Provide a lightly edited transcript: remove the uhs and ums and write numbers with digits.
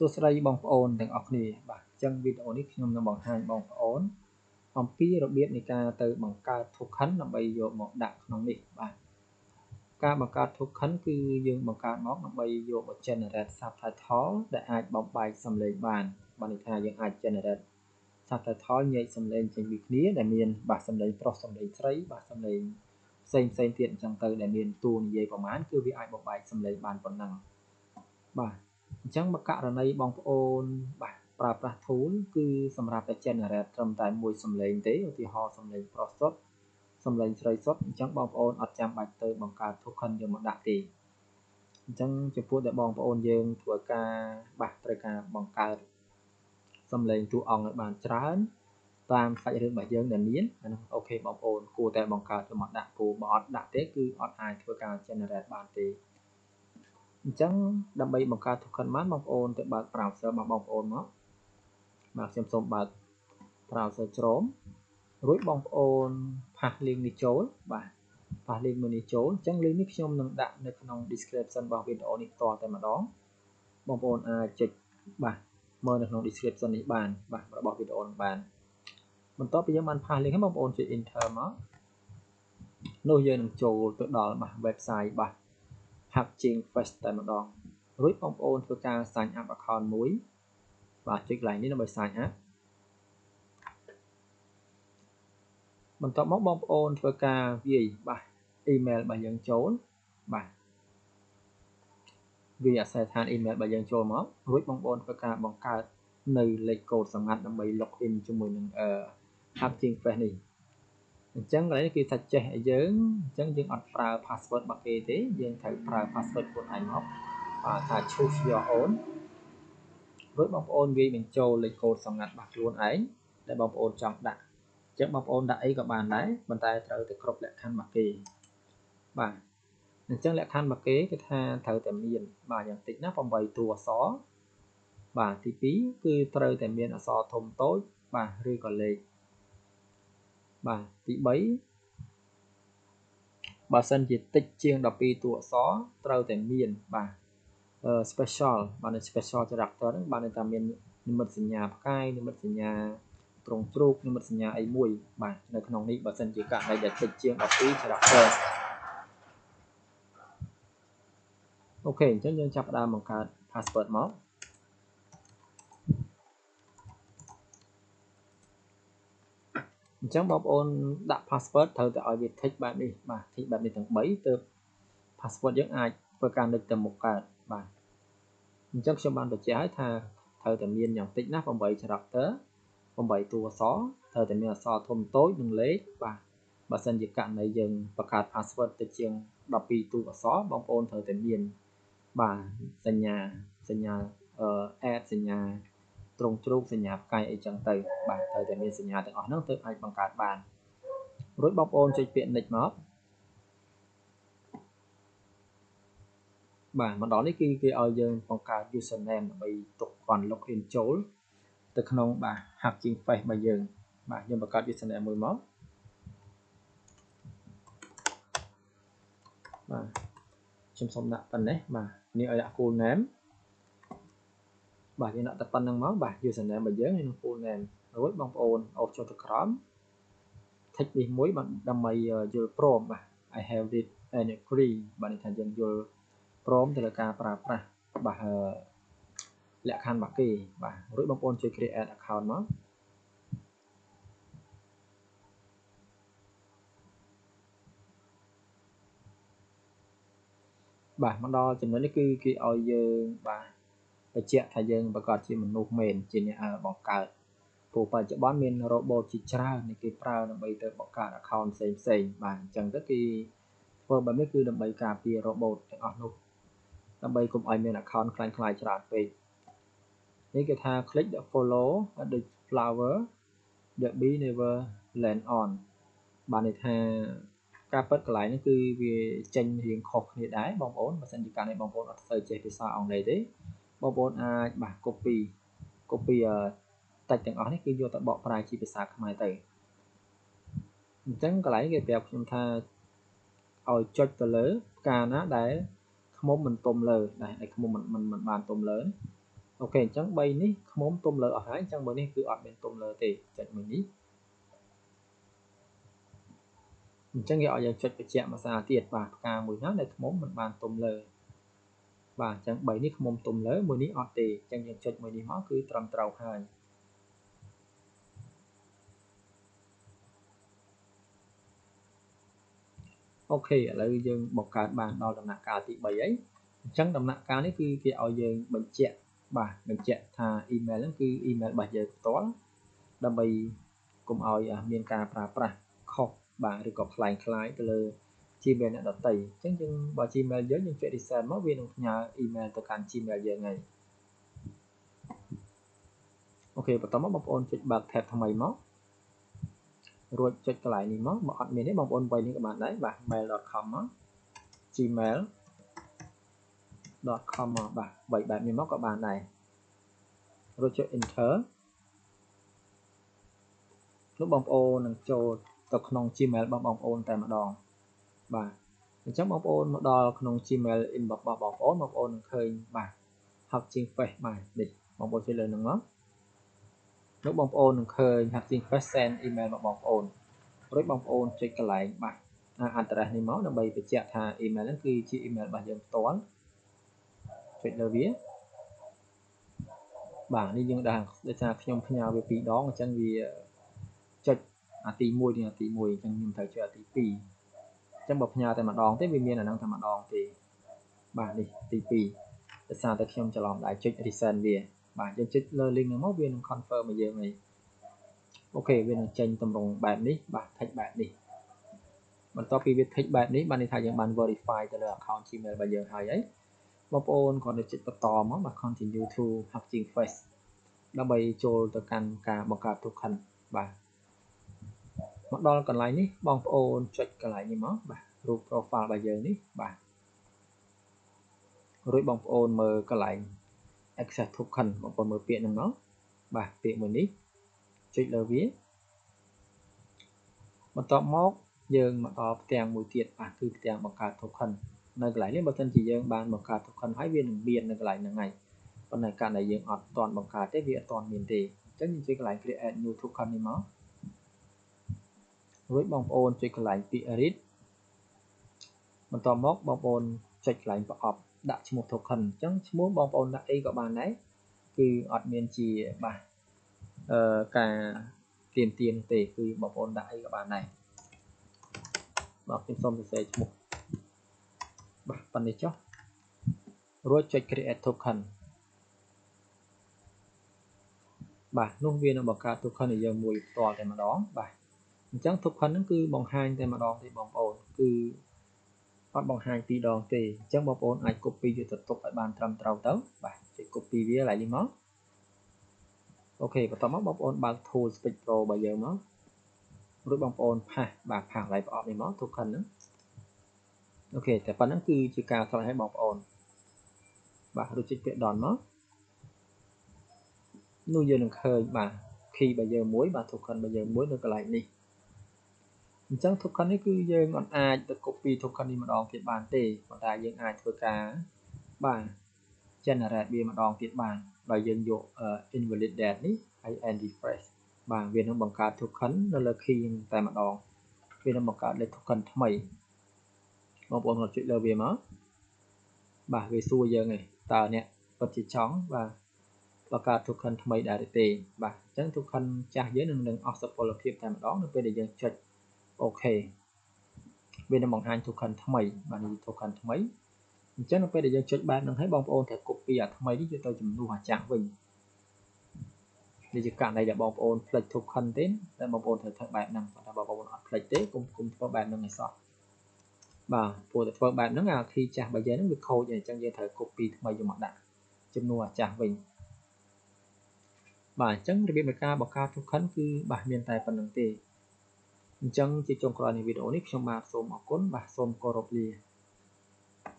សួស្តីបងប្អូនទាំងអស់គ្នាបាទអញ្ចឹងវីដេអូនេះខ្ញុំនឹងបង្ហាញបងប្អូនអំពីរបៀបនៃការទៅបង្កើត token ដើម្បីយកមកដាក់ក្នុងនេះបាទការបង្កើត token គឺយើងបង្កើតមកដើម្បីយកមក generate subtitle ដែលអាចបំបែកសំឡេងបានបើន័យថាយើងអាច generate subtitle ញែកសំឡេងចេញពីគ្នាដែលមានបាទសំឡេងប្រុសសំឡេងស្រីបាទសំឡេងផ្សេងទៀតអញ្ចឹងទៅដែលមានតួនិយាយប្រមាណគឺវាអាចបំបែកសំឡេងបានប៉ុណ្ណឹងបាទអញ្ចឹងមកករណីបងប្អូនបាទប្រើប្រាស់ tool គឺសម្រាប់តែ generate ត្រឹមតែមួយសំឡេងទេឧទាហរណ៍សំឡេងប្រុសសុទ្ធសំឡេងស្រីសុទ្ធអញ្ចឹងបងប្អូនអត់ចាំបាច់ទៅបង្កើត token យកមកដាក់ទេអញ្ចឹងចំពោះតែបងប្អូនយើងធ្វើការបាទត្រូវការបង្កើតសំឡេងតួអង្គឲ្យបានច្រើនតាមសាច់រឿងរបស់យើងដែលមានអានោះអូខេបងប្អូនគួរតែបង្កើតយកមកដាក់ព្រោះបើអត់ដាក់ទេគឺអត់អាចធ្វើការ generate បានទេអញ្ចឹងដើម្បីបង្កើត token បានបងប្អូនទៅបើក browser របស់បងប្អូនមកបាទខ្ញុំសូមបើក browser Chrome រួចបងប្អូនផាស link នេះចូលបាទផាស link មួយនេះចូលអញ្ចឹង link នេះខ្ញុំនឹងដាក់នៅក្នុង description របស់វីដេអូនេះផ្ទាល់តែម្ដងបងប្អូនអាចចុចបាទមើលនៅក្នុង description នេះបានបាទរបស់វីដេអូនេះបានបន្ទាប់ពីយើងបានផាស link ហើយបងប្អូនចុច enter មកនោះយើងនឹងចូលទៅដល់បាទ website បាទ Hatching Fest តែម្ដងរួចបងប្អូនធ្វើការ sign up account មួយបាទចុចកន្លែងនេះដើម្បី sign up បន្ទាប់មកបងប្អូនធ្វើការវាយបាទ email របស់យើងចូលបាទវាយអាសយដ្ឋាន email របស់យើងចូលមករួចបងប្អូនធ្វើការបង្កើតនៅលេខកូដសម្ងាត់ដើម្បី log in ជាមួយនឹងHatching Fest នេះអញ្ចឹងកន្លែងនេះគឺថាចេះឲ្យយើងអញ្ចឹងយើងអត់ប្រើ password របស់គេទេយើងត្រូវប្រើ password ខ្លួនឯងមកបាទថា choose your own រួចបងប្អូនវាយបញ្ចូលលេខកូដសម្ងាត់របស់ខ្លួនឯងដែលបងប្អូនចង់ដាក់អញ្ចឹងបងប្អូនដាក់អីក៏បានដែរប៉ុន្តែត្រូវតែគ្រប់លក្ខខណ្ឌរបស់គេបាទអញ្ចឹងលក្ខខណ្ឌរបស់គេគឺថាត្រូវតែមានបាទយ៉ាងតិចណាស់8តួអក្សរបាទទី2គឺត្រូវតែមានអក្សរធំតូចបាទឬក៏លេខបាទទី3បើសិនជាតិចជាង12តួអក្សរត្រូវតែមានបាទspecial បាទ special character ហ្នឹងបានន័យថាមាននិមិត្តសញ្ញាផ្កាយនិមិត្តសញ្ញាត្រង់ជ្រូកនិមិត្តសញ្ញាអីមួយបាទនៅក្នុងនេះបើសិនជាករណីដែលតិចជាង12 character អូខេអញ្ចឹងយើងចាប់ផ្ដើមបង្កើត password មកអញ្ចឹងបងប្អូនដាក់ password ត្រូវតែឲ្យវា tick បែបនេះបាទ tick បែបនេះទាំង3ទើប password យើងអាចធ្វើការនឹកទៅមុខកើតបាទអញ្ចឹងខ្ញុំបានបញ្ជាក់ឲ្យថាត្រូវតែមានយ៉ាងតិចណាស់8 character 8តួអក្សរត្រូវតែមានអក្សរធំតូចនិងលេខបាទបើសិនជាករណីយើងបង្កើត password ទៅជាង12តួអក្សរបងប្អូនត្រូវតែមានបាទសញ្ញាadd សញ្ញាត្រង់ជ្រូកសញ្ញាផ្កាយអីចឹងទៅបាទត្រូវតែមានសញ្ញាទាំងអស់ហ្នឹងទើបអាចបង្កើតបានរួចបងប្អូនចុចពាក្យ next មកបាទម្ដងនេះគឺគេឲ្យយើងបង្កើត username ដើម្បីទុកគាត់ login ចូលទៅក្នុងបាទ Hatching Fest របស់យើងបាទខ្ញុំបង្កើត username មួយមកបាទខ្ញុំសូមដាក់ប៉ុណ្ណេះបាទនេះឲ្យដាក់ full name បាទយើងដាក់តែប៉ុណ្្នឹងមកបាទ username របស់យើងហើយនឹង full name រួចបងប្អូនអូសចូលទៅក្រោម tick នេះមួយបាទដើម្បីយល់ព្រមបាទ I have read and agree បាទនេះថាយើងយល់ព្រមទៅលើការប្រើប្រាស់បាទលក្ខខណ្ឌរបស់គេបាទរួចបងប្អូនជួយ create account មកបាទមកដល់ចំណុចនេះគឺគេឲ្យយើងបាទបញ្ជាក់ថាយើងប្រកាសជាមនុស្សមែនជាអ្នកបង្កើតព្រោះបច្ចុប្បន្នមាន robot ជាច្រើនដែលគេប្រើដើម្បីទៅបង្កើត account ផ្សេងបាទអញ្ចឹងទៅគេធ្វើបែបនេះគឺដើម្បីការពារ robot ទាំងអស់នោះដើម្បីកុំឲ្យមាន account คล้ายៗច្រើនពេកនេះគេថា click the follow the flower the bee never land on បានន័យថាការពិតកន្លែងនេះគឺវាចេញរៀងខុសគ្នាដែរបងប្អូនបើសិនជាការនេះបងប្អូនអត់សូវចេះភាសាអង់គ្លេសទេបងប្អូនអាចបាទ copy text ទាំងអស់នេះគឺយកទៅបកប្រែជាភាសាខ្មែរទៅអញ្ចឹងកន្លែងគេប្រាប់ខ្ញុំថាឲ្យចុចទៅលើផ្កាណាដែលឃ្មុំមិនទុំលើដែលឃ្មុំមិនបានទុំលើ អូខេអញ្ចឹង3នេះខ្មុំទុំលើអស់ហើយអញ្ចឹងមួយនេះគឺអត់មានទុំលើទេចុចមួយនេះអញ្ចឹងគេឲ្យយើងចុចបញ្ជាក់មួយសារទៀតបាទផ្កាមួយណាដែលខ្មុំមិនបានទុំលើបាទអញ្ចឹង3នេះខ្មុំទុំលើមួយនេះអត់ទេអញ្ចឹងយើងចុចមួយនេះមកគឺត្រឹមត្រូវហើយអូខេឥឡូវយើងបង្កើតបានដល់ដំណាក់កាលទី3ហើយអញ្ចឹងដំណាក់កាលនេះគឺគេឲ្យយើងបញ្ជាក់បាទបញ្ជាក់ថា email ហ្នឹងគឺ email របស់យើងផ្ទាល់ដើម្បីកុំឲ្យមានការប្រើប្រាស់ខុសបាទឬក៏คล้ายទៅលើ Gmail អ្នកដទៃអញ្ចឹងយើងបើ Gmail យើងចុច reset មកវានឹងផ្ញើ email ទៅកាន់ Gmail យើងហើយអូខេបន្តមកបងប្អូនចុចបើក tab ថ្មីមករួចចុចកន្លែងនេះមកបើអត់មានទេបងប្អូនវាយនេះក៏បានដែរបាទ mail.com មក gmail.com មកបាទ3បែបនេះមកក៏បានដែររួចចុច enter នោះបងប្អូននឹងចូលទៅក្នុង Gmail របស់បងប្អូនតែម្ដងបាទអញ្ចឹងបងប្អូនមកដល់ក្នុង Gmail inbox របស់បងប្អូននឹងឃើញបាទ Hugging Face បាទនេះបងប្អូនចុចលើហ្នឹងមកនោះបងប្អូននឹងឃើញ Hugging Face send email របស់បងប្អូនរួចបងប្អូនចុចកន្លែងបាទaddress នេះមកដើម្បីបញ្ជាក់ថា email ហ្នឹងគឺជា email របស់យើងផ្ទាល់ចុចលើវាបាទនេះយើងដាក់ដូចថាខ្ញុំផ្ញើវា2ដងអញ្ចឹងវាចុចអាទី1និងអាទី1អញ្ចឹងខ្ញុំត្រូវចុចអាទី2អញ្ចឹងបើផ្ញើតែម្ដងទេវាមានអាហ្នឹងតែម្ដងទេបាទនេះទី2ដោយសារតែខ្ញុំច្រឡំដែរចុច resend វាបាទយើងចុចលើ link ហ្នឹងមកវានឹង confirm ឲ្យយើងហើយអូខេវានឹងចេញទម្រង់បែបនេះបាទ text បែបនេះបន្ទាប់ពីវា text បែបនេះបានន័យថាយើងបាន verify ទៅលើ account Gmail របស់យើងហើយបងប្អូនគ្រាន់តែចុចបន្តមកបាទ continue to Hugging Face ដើម្បីចូលទៅកាន់ការបង្កើត token បាទមកដល់កន្លែងនេះបងប្អូនចុចកន្លែងនេះមកបាទរូប profile របស់យើងនេះបាទរួចបងប្អូនមើលកន្លែង access token បងប្អូនមើលពាក្យហ្នឹងមកបាទពាក្យមួយនេះចុចលើវាបន្ទាប់មកយើងមកដល់ផ្ទាំងមួយទៀតបាទគឺផ្ទាំងបង្កើត token នៅកន្លែងនេះបើសិនជាយើងបានបង្កើត token ហើយវានឹងមាននៅកន្លែងហ្នឹងហើយប៉ុន្តែកាលដែលយើងអត់ទាន់បង្កើតទេវាអត់ទាន់មានទេអញ្ចឹងយើងចុចកន្លែង create new token នេះមករួចបងប្អូនចុចកន្លែងពាក្យ read បន្ទាប់មកបងប្អូនចុចកន្លែងប្រអប់ដាក់ឈ្មោះ token អញ្ចឹងឈ្មោះបងប្អូនដាក់អីក៏បានដែរគឺអត់មានជាបាទការទៀមទានទេគឺបងប្អូនដាក់អីក៏បានដែរបាទខ្ញុំសូមសរសេរឈ្មោះបាទប៉ុណ្ណេះចុះរួចចុច create token បាទនោះវានឹងបង្កើត token ឲ្យយើងមួយផ្ទាល់តែម្ដងបាទអញ្ចឹង token ហ្នឹងគឺបង្ហាញតែម្ដងទេបងប្អូនគឺអត់បង្ហាញពីរដងទេអញ្ចឹងបងប្អូនអាច copy វាទៅទុកឲ្យបានត្រឹមត្រូវទៅបាទចុច copy វាឡើងនេះមកអូខេបន្ទាប់មកបងប្អូនបើក tool Speed Pro របស់យើងមករួចបងប្អូនផាសបាទផាសកន្លែងប្រអប់នេះមក token ហ្នឹងអូខេតែប៉ុណ្្នឹងគឺជាការស្រេចឲ្យបងប្អូនបាទរួចចុចពាក្យ done មកនោះយើងនឹងឃើញបាទ key របស់យើងមួយបាទ token របស់យើងមួយនៅកន្លែងនេះអញ្ចឹង token នេះគឺយើងអត់អាចទៅ copy token នេះម្ដងទៀតបានទេប៉ុន្តែយើងអាចធ្វើការបាទ generate វាម្ដងទៀតបានដោយយើងយក invalidate នេះហើយ and refresh បាទវានឹងបង្កើត token នៅលើ key តែម្ដងវានឹងបង្កើតលេខ token ថ្មីបងប្អូនគាត់ចុចលើវាមកបាទវាសួរយើងឯងតើអ្នកពិតជាចង់បាទបង្កើត token ថ្មីដែរទេបាទអញ្ចឹង token ចាស់យើងនឹងអស់សុពលភាពតែម្ដងនៅពេលដែលយើងចុចអូខេវានឹងបង្ហាញ token ថ្មីបាទនេះ token ថ្មីអញ្ចឹងនៅពេលដែលយើងចុចបែបហ្នឹងហើយបងប្អូនត្រូវ copy អាថ្មីនេះយកទៅជំនួសអាចាស់វិញនេះជាករណីដែលបងប្អូនផ្លេច token ទេតែបងប្អូនត្រូវធ្វើបែបហ្នឹងប៉ុន្តែបងប្អូនអត់ផ្លេចទេគុំធ្វើបែបហ្នឹងឲ្យសោះបាទព្រោះតែធ្វើបែបហ្នឹងអា key ចាស់របស់យើងហ្នឹងវាខូចហើយអញ្ចឹងយើងត្រូវ copy ថ្មីយកមកដាក់ជំនួសអាចាស់វិញបាទអញ្ចឹងរបៀបនៃការបង្កើត token គឺបាទមានតែប៉ុណ្្នឹងទេអញ្ចឹងជាចុងក្រោយនៃវីដេអូនេះខ្ញុំបាទសូមអរគុណបាទសូមគោរពលា